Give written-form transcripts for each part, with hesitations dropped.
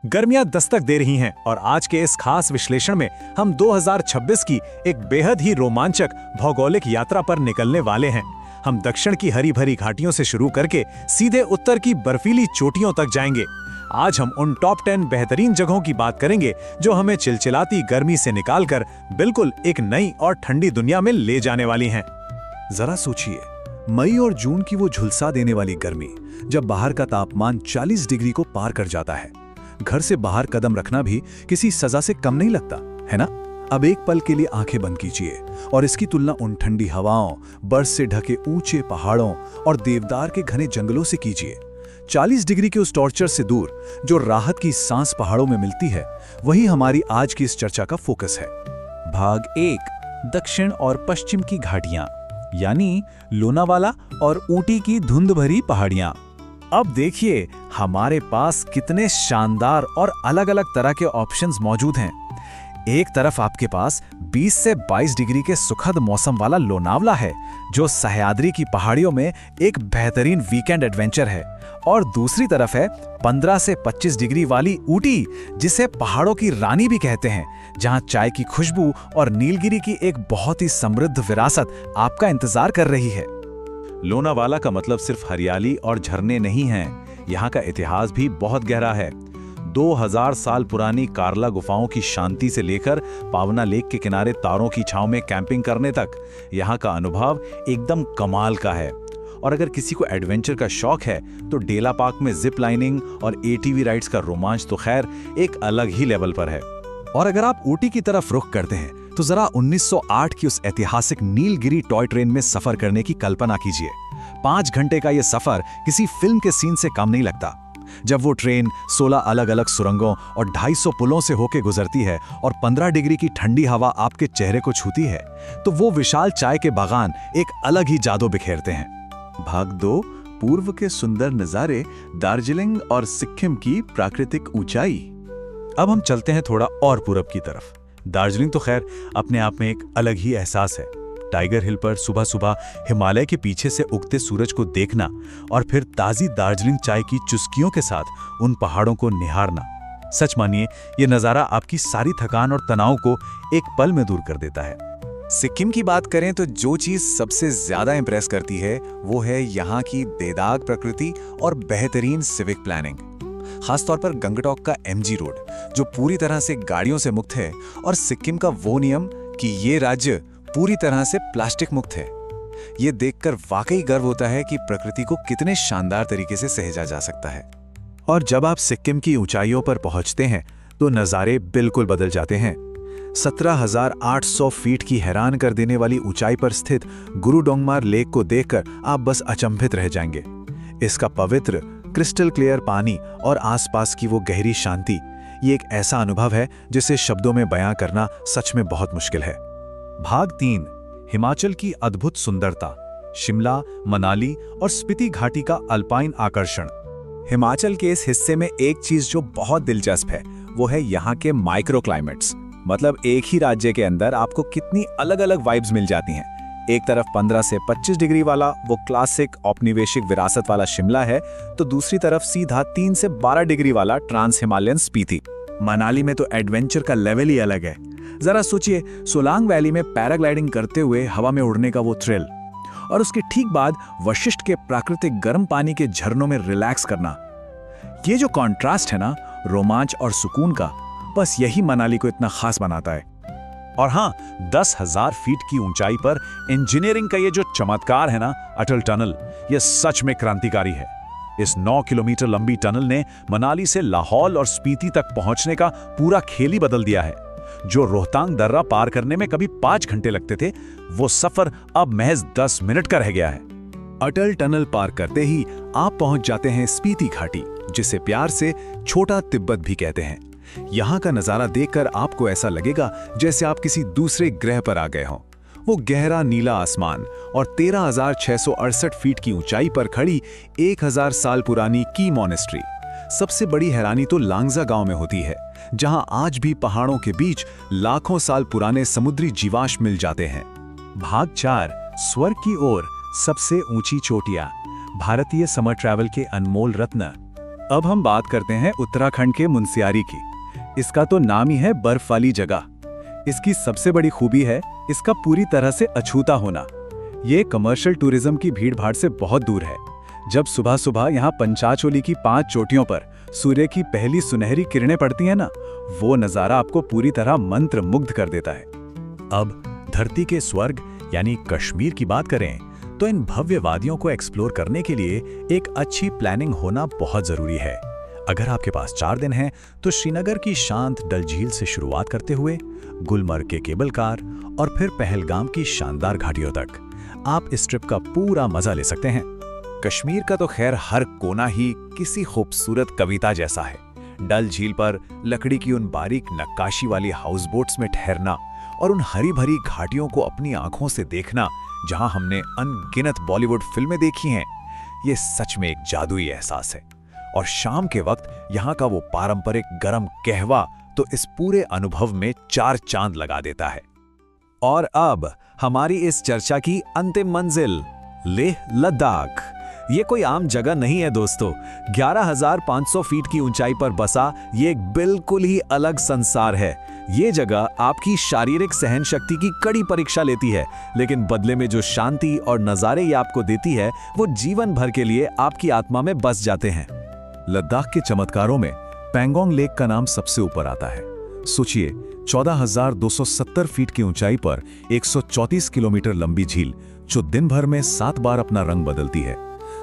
गर्मियां दस्तक दे रही हैं और आज के इस खास विश्लेषण में हम 2026 की एक बेहद ही रोमांचक भौगोलिक यात्रा पर निकलने वाले हैं। हम दक्षिण की हरी भरी घाटियों से शुरू करके सीधे उत्तर की बर्फीली चोटियों तक जाएंगे। आज हम उन टॉप 10 बेहतरीन जगहों की बात करेंगे जो हमें चिलचिलाती गर्मी से निकालकर बिल्कुल एक नई और ठंडी दुनिया में ले जाने वाली हैं। जरा सोचिए, मई और जून की वो झुलसा देने वाली गर्मी, जब बाहर का तापमान 40 डिग्री को पार कर जाता है। घर से बाहर कदम रखना भी किसी सजा से कम नहीं लगता, है ना? अब एक पल के लिए आंखें बंद कीजिए और इसकी तुलना उन ठंडी हवाओं, बर्फ से ढके ऊंचे पहाड़ों और देवदार के घने जंगलों से कीजिए। 40 डिग्री के उस टॉर्चर से दूर जो राहत की सांस पहाड़ों में मिलती है, वही हमारी आज की इस चर्चा का फोकस है। भाग 1, दक्षिण और पश्चिम की घाटियां, यानी लोनावाला और ऊटी की धुंध भरी पहाड़ियां। अब देखिए हमारे पास कितने शानदार और अलग-अलग तरह के ऑप्शंस मौजूद हैं। एक तरफ आपके पास 20 से 22 डिग्री के सुखद मौसम वाला लोनावला है, जो सह्याद्री की पहाड़ियों में एक बेहतरीन वीकेंड एडवेंचर है, और दूसरी तरफ है 15 से 25 डिग्री वाली ऊटी, जिसे पहाड़ों की रानी भी कहते हैं, जहां चाय की खुशबू और नीलगिरी की एक बहुत ही समृद्ध विरासत आपका इंतजार कर रही है। लोनावाला का मतलब सिर्फ हरियाली और झरने नहीं हैं, यहाँ का इतिहास भी बहुत गहरा है। 2000 साल पुरानी कार्ला गुफाओं की शांति से लेकर पावना लेक के किनारे तारों की छांव में कैंपिंग करने तक, यहाँ का अनुभव एकदम कमाल का है। और अगर किसी को एडवेंचर का शौक है तो डेला पार्क में जिप लाइनिंग और एटीवी राइड्स का रोमांच तो खैर एक अलग ही लेवल पर है। और अगर आप ऊटी की तरफ रुख करते हैं तो जरा 1908 की उस ऐतिहासिक नीलगिरी टॉय ट्रेन में सफर करने की कल्पना कीजिए। 5 घंटे का यह सफर किसी फिल्म के सीन से कम नहीं लगता। जब वो ट्रेन 16 अलग अलग सुरंगों और 250 पुलों से होकर गुजरती है और 15 डिग्री की ठंडी हवा आपके चेहरे को छूती है, तो वो विशाल चाय के बागान एक अलग ही जादू बिखेरते हैं। भाग 2, पूर्व के सुंदर नजारे, दार्जिलिंग और सिक्किम की प्राकृतिक ऊंचाई। अब हम चलते हैं थोड़ा और पूरब की तरफ। दार्जिलिंग तो खैर अपने आप में एक अलग ही एहसास है। टाइगर हिल पर सुबह सुबह हिमालय के पीछे से उगते सूरज को देखना और फिर ताजी दार्जिलिंग चाय की चुस्कियों के साथ उन पहाड़ों को निहारना, सच मानिए ये नज़ारा आपकी सारी थकान और तनाव को एक पल में दूर कर देता है। सिक्किम की बात करें तो जो चीज़ सबसे ज़्यादा इंप्रेस करती है वो है यहाँ की बेदाग प्रकृति और बेहतरीन सिविक प्लानिंग। खासतौर पर गंगटोक का एमजी रोड, जो पूरी तरह से गाड़ियों से मुक्त है, और सिक्किम का वो नियम कि ये राज्य पूरी तरह से प्लास्टिक मुक्त है। ये देखकर वाकई गर्व होता है कि प्रकृति को कितने शानदार तरीके से सहेजा जा सकता है। और जब आप सिक्किम की ऊंचाइयों पर पहुंचते हैं तो नज़ारे बिल्कुल बदल जाते हैं। 17,800 फीट की हैरान कर देने वाली ऊंचाई पर स्थित गुरु डोंगमार लेक को देखकर आप बस अचंभित रह जाएंगे। इसका पवित्र क्रिस्टल क्लियर पानी और आसपास की वो गहरी शांति, ये एक ऐसा अनुभव है जिसे शब्दों में बयां करना सच में बहुत मुश्किल है। भाग 3, हिमाचल की अद्भुत सुंदरता, शिमला, मनाली और स्पीति घाटी का अल्पाइन आकर्षण। हिमाचल के इस हिस्से में एक चीज जो बहुत दिलचस्प है वो है यहाँ के माइक्रो क्लाइमेट्स। मतलब एक ही राज्य के अंदर आपको कितनी अलग अलग वाइब्स मिल जाती हैं। एक तरफ 15 से 25 डिग्री वाला वो क्लासिक औपनिवेशिक विरासत वाला शिमला है, तो दूसरी तरफ सीधा 3 से 12 डिग्री वाला ट्रांस हिमालयन स्पीति। मनाली में तो एडवेंचर का लेवल ही अलग है। जरा सोचिए, सोलांग वैली में पैराग्लाइडिंग करते हुए हवा में उड़ने का वो थ्रिल, और उसके ठीक बाद वशिष्ठ के प्राकृतिक गर्म पानी के झरनों में रिलैक्स करना। ये जो कॉन्ट्रास्ट है ना, रोमांच और सुकून का, बस यही मनाली को इतना खास बनाता है। और हाँ, 10,000 फीट की ऊंचाई पर इंजीनियरिंग का ये जो चमत्कार है ना, अटल टनल, ये सच में क्रांतिकारी है। इस 9 किलोमीटर लंबी टनल ने मनाली से लाहौल और स्पीति तक पहुंचने का पूरा खेल ही बदल दिया है। जो रोहतांग दर्रा पार करने में कभी 5 घंटे लगते थे, वो सफर अब महज 10 मिनट का रह गया है। अटल टनल पार करते ही आप पहुंच जाते हैं स्पीति घाटी, जिसे प्यार से छोटा तिब्बत भी कहते हैं। यहाँ का नजारा देखकर आपको ऐसा लगेगा जैसे आप किसी दूसरे ग्रह पर आ गए हों। वो गहरा नीला आसमान और 13,668 फीट की ऊंचाई पर खड़ी 1000 साल पुरानी की मॉनेस्ट्री। सबसे बड़ी हैरानी तो लांगजा गांव में होती है, जहां आज भी पहाड़ों के बीच लाखों साल पुराने समुद्री जीवाश्म मिल जाते हैं। भाग 4, स्वर्ग की ओर, सबसे ऊंची चोटियां, भारतीय समर ट्रैवल के अनमोल रत्न। अब हम बात करते हैं उत्तराखंड के मुनस्यारी की। इसका तो नाम ही है बर्फ वाली जगह। इसकी सबसे बड़ी खूबी है इसका पूरी तरह से अछूता होना। ये कमर्शियल टूरिज्म की भीड़-भाड़ से बहुत दूर है। जब सुबह सुबह यहाँ पंचाचोली की 5 चोटियों पर सूर्य की पहली सुनहरी किरणें पड़ती हैं ना, वो नज़ारा आपको पूरी तरह मंत्र मुग्ध कर देता है। अब धरती के स्वर्ग यानी कश्मीर की बात करें तो इन भव्य वादियों को एक्सप्लोर करने के लिए एक अच्छी प्लानिंग होना बहुत जरूरी है। अगर आपके पास 4 दिन हैं तो श्रीनगर की शांत डल झील से शुरुआत करते हुए गुलमर्ग के केबल कार और फिर पहलगाम की शानदार घाटियों तक आप इस ट्रिप का पूरा मजा ले सकते हैं। कश्मीर का तो खैर हर कोना ही किसी खूबसूरत कविता जैसा है। डल झील पर लकड़ी की उन बारीक नक्काशी वाली हाउस बोट्स में ठहरना और उन हरी भरी घाटियों को अपनी आंखों से देखना, जहां हमने अनगिनत बॉलीवुड फिल्में देखी हैं, ये सच में एक जादुई एहसास है। और शाम के वक्त यहाँ का वो पारंपरिक गरम कहवा तो इस पूरे अनुभव में 4 चांद लगा देता है। और अब हमारी इस चर्चा की अंतिम मंजिल, लेह लद्दाख। ये कोई आम जगह नहीं है दोस्तों। 11,500 फीट की ऊंचाई पर बसा ये एक बिल्कुल ही अलग संसार है। ये जगह आपकी शारीरिक सहन शक्ति की कड़ी परीक्षा लेती है, लेकिन बदले में जो शांति और नज़ारे ये आपको देती है वो जीवन भर के लिए आपकी आत्मा में बस जाते हैं। लद्दाख के चमत्कारों में पैंगोंग लेक का नाम सबसे ऊपर आता है। सोचिए, 14,270 फीट की ऊंचाई पर 134 किलोमीटर लंबी झील जो दिन भर में 7 बार अपना रंग बदलती है,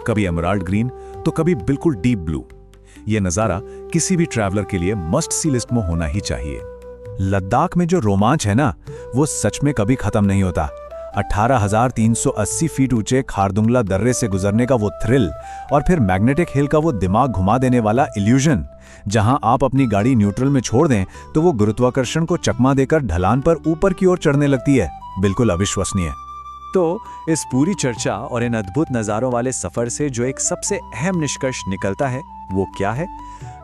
कभी एमराल्ड ग्रीन तो कभी बिल्कुल डीप ब्लू। यह नज़ारा किसी भी ट्रैवलर के लिए मस्ट सी लिस्ट में होना ही चाहिए। लद्दाख में जो रोमांच है ना, वो सच में कभी खत्म नहीं होता। 18,380 फीट ऊंचे खारदुंगला दर्रे से गुजरने का वो थ्रिल और फिर मैग्नेटिक हिल का वो दिमाग घुमा देने वाला इल्यूजन, जहां आप अपनी गाड़ी न्यूट्रल में छोड़ दें तो वो गुरुत्वाकर्षण को चकमा देकर ढलान पर ऊपर की ओर चढ़ने लगती है। बिल्कुल अविश्वसनीय। तो इस पूरी चर्चा और इन अद्भुत नज़ारों वाले सफ़र से जो एक सबसे अहम निष्कर्ष निकलता है वो क्या है?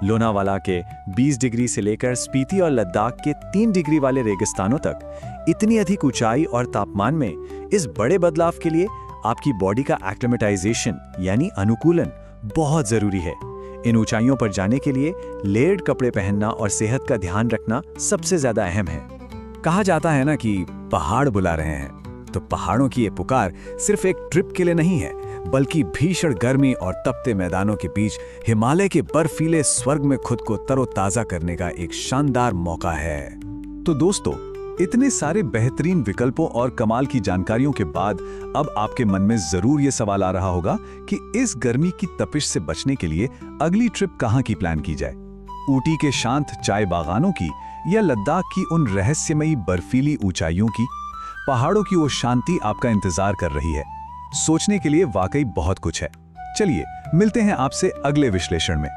लोनावाला के 20 डिग्री से लेकर स्पीति और लद्दाख के 3 डिग्री वाले रेगिस्तानों तक इतनी अधिक ऊंचाई और तापमान में इस बड़े बदलाव के लिए आपकी बॉडी का एक्लिमेटाइजेशन यानी अनुकूलन बहुत ज़रूरी है। इन ऊंचाइयों पर जाने के लिए लेयर्ड कपड़े पहनना और सेहत का ध्यान रखना सबसे ज़्यादा अहम है। कहा जाता है ना कि पहाड़ बुला रहे हैं, तो पहाड़ों की ये पुकार सिर्फ एक ट्रिप के लिए नहीं है, बल्कि भीषण गर्मी और तपते मैदानों के बीच हिमालय के बर्फीले स्वर्ग में खुद को तरोताजा करने का एक शानदार मौका है। तो दोस्तों, इतने सारे बेहतरीन विकल्पों और कमाल की जानकारियों के बाद अब आपके मन में जरूर ये सवाल आ रहा होगा कि इस गर्मी की तपिश से बचने के लिए अगली ट्रिप कहाँ की प्लान की जाए? ऊटी के शांत चाय बागानों की या लद्दाख की उन रहस्यमयी बर्फीली ऊंचाइयों की? पहाड़ों की वो शांति आपका इंतजार कर रही है। सोचने के लिए वाकई बहुत कुछ है। चलिए मिलते हैं आपसे अगले विश्लेषण में।